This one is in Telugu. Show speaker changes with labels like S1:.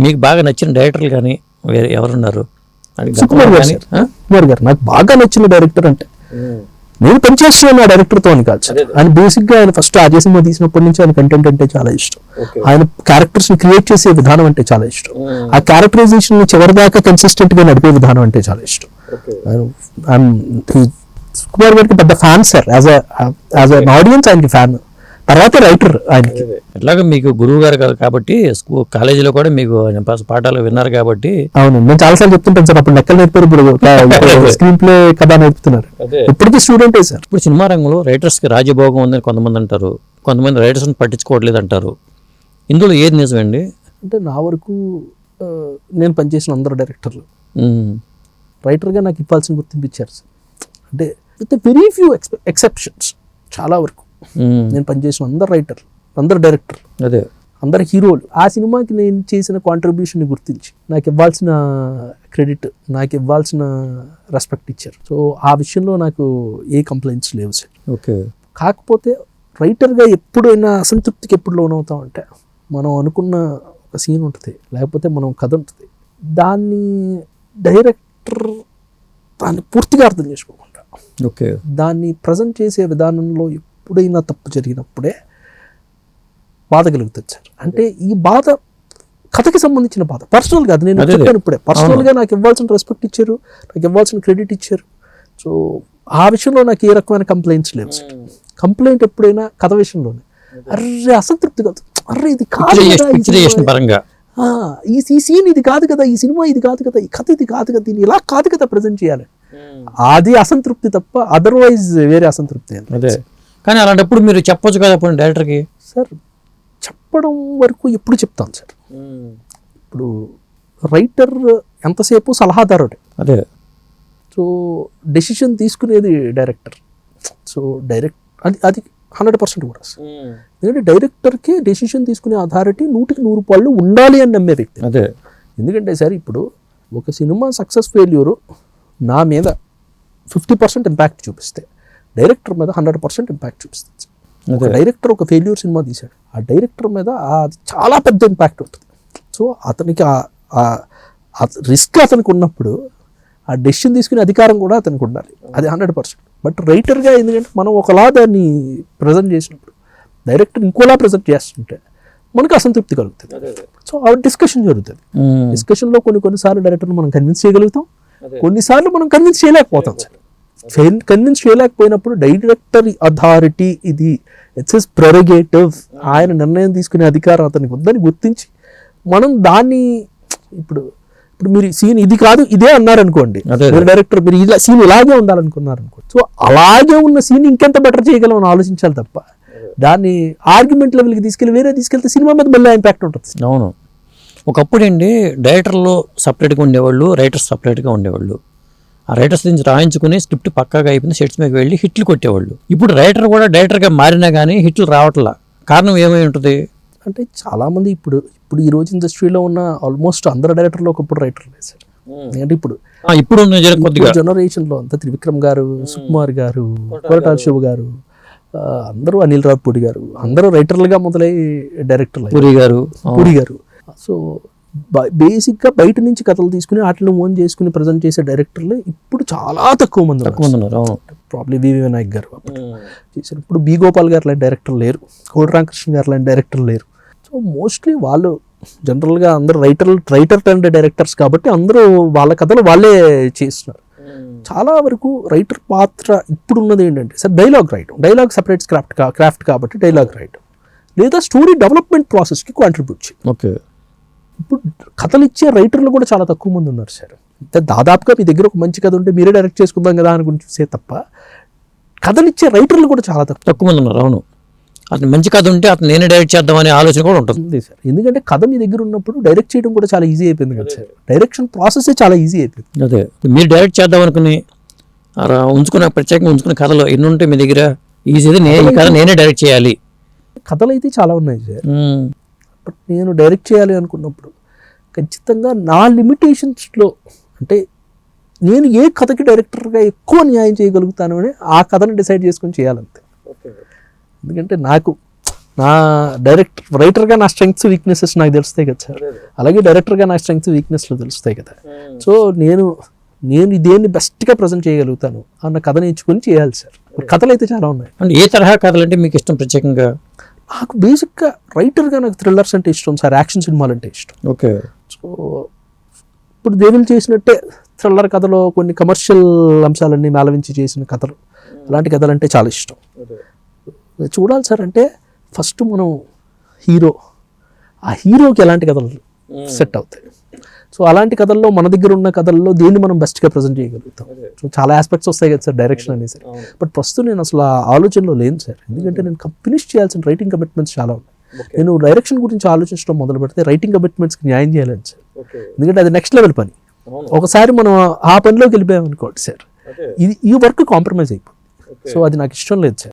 S1: మీకు బాగా నచ్చిన డైరెక్టర్లు కానీ వేరే ఎవరున్నారు?
S2: సుకుమార్ గారు నాకు బాగా నచ్చిన డైరెక్టర్ అంటే నేను పనిచేస్తున్న ఆ డైరెక్టర్తో అని కాదు సార్. ఆయన బేసిక్ గా ఆయన ఫస్ట్ అజయ్ సినిమా తీసినప్పటి నుంచి ఆయన కంటెంట్ అంటే చాలా ఇష్టం. ఆయన క్యారెక్టర్స్ ని క్రియేట్ చేసే విధానం అంటే చాలా ఇష్టం. ఆ క్యారెక్టరైజేషన్ ని చివరి దాకా కన్సిస్టెంట్ గా నడిపే విధానం అంటే చాలా ఇష్టం. సుకుమార్ గారికి పెద్ద fan sir. As an audience ఆయనకి ఫ్యాన్, తర్వాత రైటర్ ఆయనకి.
S1: ఎట్లాగా మీకు గురువు గారు కాబట్టి కాలేజీలో కూడా మీకు పాఠాలు విన్నారు కాబట్టి.
S2: అవును, నేను చాలాసార్లు చెప్తుంటాను సార్. అప్పుడు లెక్కలు నేర్పారు, ఇప్పుడు స్క్రీన్ ప్లే కథ నేర్పుతున్నారు. ఇప్పటికీ స్టూడెంటే సార్.
S1: ఇప్పుడు సినిమా రంగంలో రైటర్స్ కి రాజభోగం ఉందని కొంతమంది అంటారు, కొంతమంది రైటర్స్ పట్టించుకోవట్లేదు అంటారు. ఇందులో ఏది నిజమండి?
S2: అంటే నా వరకు నేను పనిచేసిన అందరు డైరెక్టర్లు రైటర్గా నాకు ఇవ్వాల్సిన గుర్తింపు ఇచ్చారు సార్. అంటే విత్ వెరీ ఫ్యూ ఎక్సెప్షన్స్, చాలా వరకు నేను పనిచేసిన అందరు రైటర్లు, అందరు డైరెక్టర్,
S1: అదే
S2: అందరు హీరోలు ఆ సినిమాకి నేను చేసిన కాంట్రిబ్యూషన్ని గుర్తించి నాకు ఇవ్వాల్సిన క్రెడిట్, నాకు ఇవ్వాల్సిన రెస్పెక్ట్ ఇచ్చారు. సో ఆ విషయంలో నాకు ఏ కంప్లైంట్స్ లేవు సార్.
S1: ఓకే.
S2: కాకపోతే రైటర్గా ఎప్పుడైనా అసంతృప్తికి ఎప్పుడు లోనవుతామంటే, మనం అనుకున్న ఒక సీన్ ఉంటుంది, లేకపోతే మనం కథ ఉంటుంది, దాన్ని డైరెక్టర్ దాన్ని పూర్తిగా అర్థం చేసుకోకుండా
S1: ఓకే
S2: దాన్ని ప్రజెంట్ చేసే విధానంలో ఎప్పుడైనా తప్పు జరిగినప్పుడే బాధ కలుగుతుంది సార్. అంటే ఈ బాధ కథకి సంబంధించిన బాధ, పర్సనల్ కాదు. నేను చెప్పాను ఇప్పుడే, పర్సనల్గా నాకు ఇవ్వాల్సిన రెస్పెక్ట్ ఇచ్చారు, నాకు ఇవ్వాల్సిన క్రెడిట్ ఇచ్చారు. సో ఆ విషయంలో నాకు ఏ రకమైన కంప్లైంట్స్ లేవు సార్. కంప్లైంట్ ఎప్పుడైనా కథ విషయంలోనే, అర్రే అసంతృప్తి కాదు, అర్రే ఇది కాదు
S1: పరంగా,
S2: ఈ సీన్ ఇది కాదు కదా, ఈ సినిమా ఇది కాదు కదా, ఈ కథ ఇది కాదు కదా, దీన్ని ఇలా కాదు కదా ప్రజెంట్ చేయాలి, అది అసంతృప్తి తప్ప అదర్వైజ్ వేరే అసంతృప్తి.
S1: అదే, కానీ అలాంటప్పుడు మీరు చెప్పొచ్చు కదా డైరెక్టర్కి.
S2: సార్ చెప్పడం వరకు ఎప్పుడు చెప్తాను సార్. ఇప్పుడు రైటర్ ఎంతసేపు సలహాదారుడే,
S1: అదే.
S2: సో డెసిషన్ తీసుకునేది డైరెక్టర్. సో అది 100% కూడా సార్. ఎందుకంటే డైరెక్టర్కి డెసిషన్ తీసుకునే అథారిటీ 100% ఉండాలి అని నమ్మే వ్యక్తి.
S1: అదే. ఎందుకంటే
S2: సార్ ఇప్పుడు ఒక సినిమా సక్సెస్ ఫెయిల్యూరు నా మీద 50% ఇంపాక్ట్ చూపిస్తే డైరెక్టర్ మీద 100% ఇంపాక్ట్ చూపిస్తుంది. ఒక డైరెక్టర్ ఒక ఫెయిల్యూర్ సినిమా తీశాడు, ఆ డైరెక్టర్ మీద అది చాలా పెద్ద ఇంపాక్ట్ ఉంటుంది. సో అతనికి ఆ రిస్క్ అతనికి ఉన్నప్పుడు ఆ డెసిషన్ తీసుకునే అధికారం కూడా అతనికి ఉండాలి, అది 100%. బట్ రైటర్గా ఎందుకంటే మనం ఒకలా దాన్ని ప్రజెంట్ చేసినప్పుడు డైరెక్టర్ ఇంకోలా ప్రజెంట్ చేస్తుంటే మనకు అసంతృప్తి కలుగుతుంది. సో ఆ డిస్కషన్ జరుగుతుంది. డిస్కషన్లో కొన్నిసార్లు డైరెక్టర్ని మనం కన్విన్స్ చేయగలుగుతాం, కొన్నిసార్లు మనం కన్విన్స్ చేయలేకపోతాం సార్. కన్విన్స్ చేయలేకపోయినప్పుడు డైరెక్టర్ అథారిటీ ఇది, ఇట్స్ హిస్ ప్రెరోగేటివ్, ఆయన నిర్ణయం తీసుకునే అధికారం అతనికి ఉందని గుర్తించి మనం దాన్ని ఇప్పుడు మీరు సీన్ ఇది కాదు ఇదే అన్నారనుకోండి, డైరెక్టర్ మీరు ఇలా సీన్ ఇలాగే ఉండాలనుకున్నారనుకోండి, సో అలాగే ఉన్న సీన్ ఇంకెంత బెటర్ చేయగలం అని ఆలోచించాలి తప్ప దాన్ని ఆర్గ్యుమెంట్ లెవెల్కి తీసుకెళ్తే సినిమా మీద మళ్ళీ ఇంపాక్ట్ ఉంటుంది.
S1: అవును, ఒకప్పుడు అండి డైరెక్టర్లు సపరేట్గా ఉండేవాళ్ళు, రైటర్స్ సపరేట్గా ఉండేవాళ్ళు. ఆ రైటర్స్ నుంచి రాయించుకుని స్క్రిప్ట్ పక్కాగా అయిపోయింది, సెట్స్ మీద వెళ్ళి హిట్లు కొట్టేవాళ్ళు. ఇప్పుడు రైటర్ కూడా డైరెక్టర్గా మారినా కానీ హిట్లు రావట్లా. కారణం ఏమై ఉంటుంది
S2: అంటే చాలామంది ఇప్పుడు ఈ రోజు ఇండస్ట్రీలో ఉన్న ఆల్మోస్ట్ అందరు డైరెక్టర్లు ఒకప్పుడు రైటర్ లేదు సార్. ఎందుకంటే ఇప్పుడు జనరేషన్లో అంతా త్రివిక్రమ్ గారు, సుకుమార్ గారు, కొరటాల శివ గారు, అందరూ అనిల్ రావిపూడి గారు, అందరూ రైటర్లుగా మొదలై డైరెక్టర్లు, పూరి గారు. సో బేసిక్గా బయట నుంచి కథలు తీసుకుని వాటిని ఓన్ చేసుకుని ప్రజెంట్ చేసే డైరెక్టర్లు ఇప్పుడు చాలా తక్కువ మంది ఉన్నారు. ప్రాబ్లీ వివి వినాయక్ గారు చేశారు. ఇప్పుడు బి గోపాల్ గారు లాంటి డైరెక్టర్ లేరు, కోడి రామకృష్ణ గారు లాంటి డైరెక్టర్ లేరు. సో మోస్ట్లీ వాళ్ళు జనరల్గా అందరూ రైటర్ అండ్ డైరెక్టర్స్ కాబట్టి అందరూ వాళ్ళ కథలు వాళ్ళే చేస్తున్నారు. చాలా వరకు రైటర్ పాత్ర ఇప్పుడు ఉన్నది ఏంటంటే సార్ డైలాగ్ సపరేట్ క్రాఫ్ట్ కాబట్టి డైలాగ్ రాయటం, లేదా స్టోరీ డెవలప్మెంట్ ప్రాసెస్కి కాంట్రిబ్యూట్ చేయాలి.
S1: ఓకే.
S2: ఇప్పుడు కథలు ఇచ్చే రైటర్లు కూడా చాలా తక్కువ మంది ఉన్నారు సార్. దాదాపుగా మీ దగ్గర ఒక మంచి కథ ఉంటే మీరే డైరెక్ట్ చేసుకుందాం కదా అనుకుని చూసే తప్ప కథలు ఇచ్చే రైటర్లు కూడా చాలా
S1: తక్కువ మంది ఉన్నారు. అవును, అతను మంచి కథ ఉంటే అతను నేనే డైరెక్ట్ చేద్దామనే ఆలోచన కూడా ఉంటుంది
S2: సార్. ఎందుకంటే కథ మీ దగ్గర ఉన్నప్పుడు డైరెక్ట్ చేయడం కూడా చాలా ఈజీ అయిపోయింది కదా సార్. డైరెక్షన్ ప్రాసెస్ చాలా ఈజీ అయిపోయింది.
S1: అదే, మీరు డైరెక్ట్ చేద్దాం అనుకుని ప్రత్యేకంగా ఉంచుకునే కథలు ఎన్ని ఉంటే మీ దగ్గర ఈజీ, కథ నేనే డైరెక్ట్ చేయాలి.
S2: కథలు అయితే చాలా ఉన్నాయి సార్. బట్ నేను డైరెక్ట్ చేయాలి అనుకున్నప్పుడు ఖచ్చితంగా నా లిమిటేషన్స్లో, అంటే నేను ఏ కథకి డైరెక్టర్గా ఎక్కువ న్యాయం చేయగలుగుతాను అని ఆ కథను డిసైడ్ చేసుకొని చేయాలంతే. ఎందుకంటే నాకు నా రైటర్గా నా స్ట్రెంగ్స్ వీక్నెసెస్ నాకు తెలుస్తాయి కదా సార్, అలాగే డైరెక్టర్గా నా స్ట్రెంగ్స్ వీక్నెస్లు తెలుస్తాయి కదా. సో నేను దేన్ని బెస్ట్గా ప్రజెంట్ చేయగలుగుతాను అన్న కథ నేర్చుకొని చేయాలి సార్. కథలు అయితే చాలా ఉన్నాయి.
S1: అంటే ఏ తరహా కథలు అంటే మీకు ఇష్టం ప్రత్యేకంగా?
S2: నాకు బేసిక్గా రైటర్గా నాకు థ్రిల్లర్స్ అంటే ఇష్టం సార్, యాక్షన్ సినిమాలు అంటే ఇష్టం.
S1: ఓకే.
S2: సో ఇప్పుడు దేవుళ్ళు చేసినట్టే థ్రిల్లర్ కథలో కొన్ని కమర్షియల్ అంశాలన్నీ మేళవించి చేసిన కథలు, అలాంటి కథలు అంటే చాలా ఇష్టం. చూడాలి సార్. అంటే ఫస్ట్ మనం ఆ హీరోకి ఎలాంటి కథలు సెట్ అవుతాయి. సో అలాంటి కథల్లో మన దగ్గర ఉన్న కథల్లో దేన్ని మనం బెస్ట్గా ప్రజెంట్ చేయగలుగుతాం. సో చాలా ఆస్పెక్ట్స్ వస్తాయి కదా సార్ డైరెక్షన్ అనేది. బట్ ప్రస్తుతం నేను అసలు ఆ ఆలోచనలో లేను సార్, ఎందుకంటే నేను ఫినిష్ చేయాల్సిన రైటింగ్ కమిట్మెంట్స్ చాలా ఉన్నాయి. నేను డైరెక్షన్ గురించి ఆలోచించడం మొదలు పెడితే రైటింగ్ కమిట్మెంట్స్కి న్యాయం చేయాలని సార్, ఎందుకంటే అది నెక్స్ట్ లెవెల్ పని. ఒకసారి మనం ఆ పనిలోకి వెళ్ళిపోయాం అనుకోండి సార్, ఈ వర్క్ కాంప్రమైజ్ అయిపోతుంది. సో అది నాకు ఇష్టం లేదు సార్.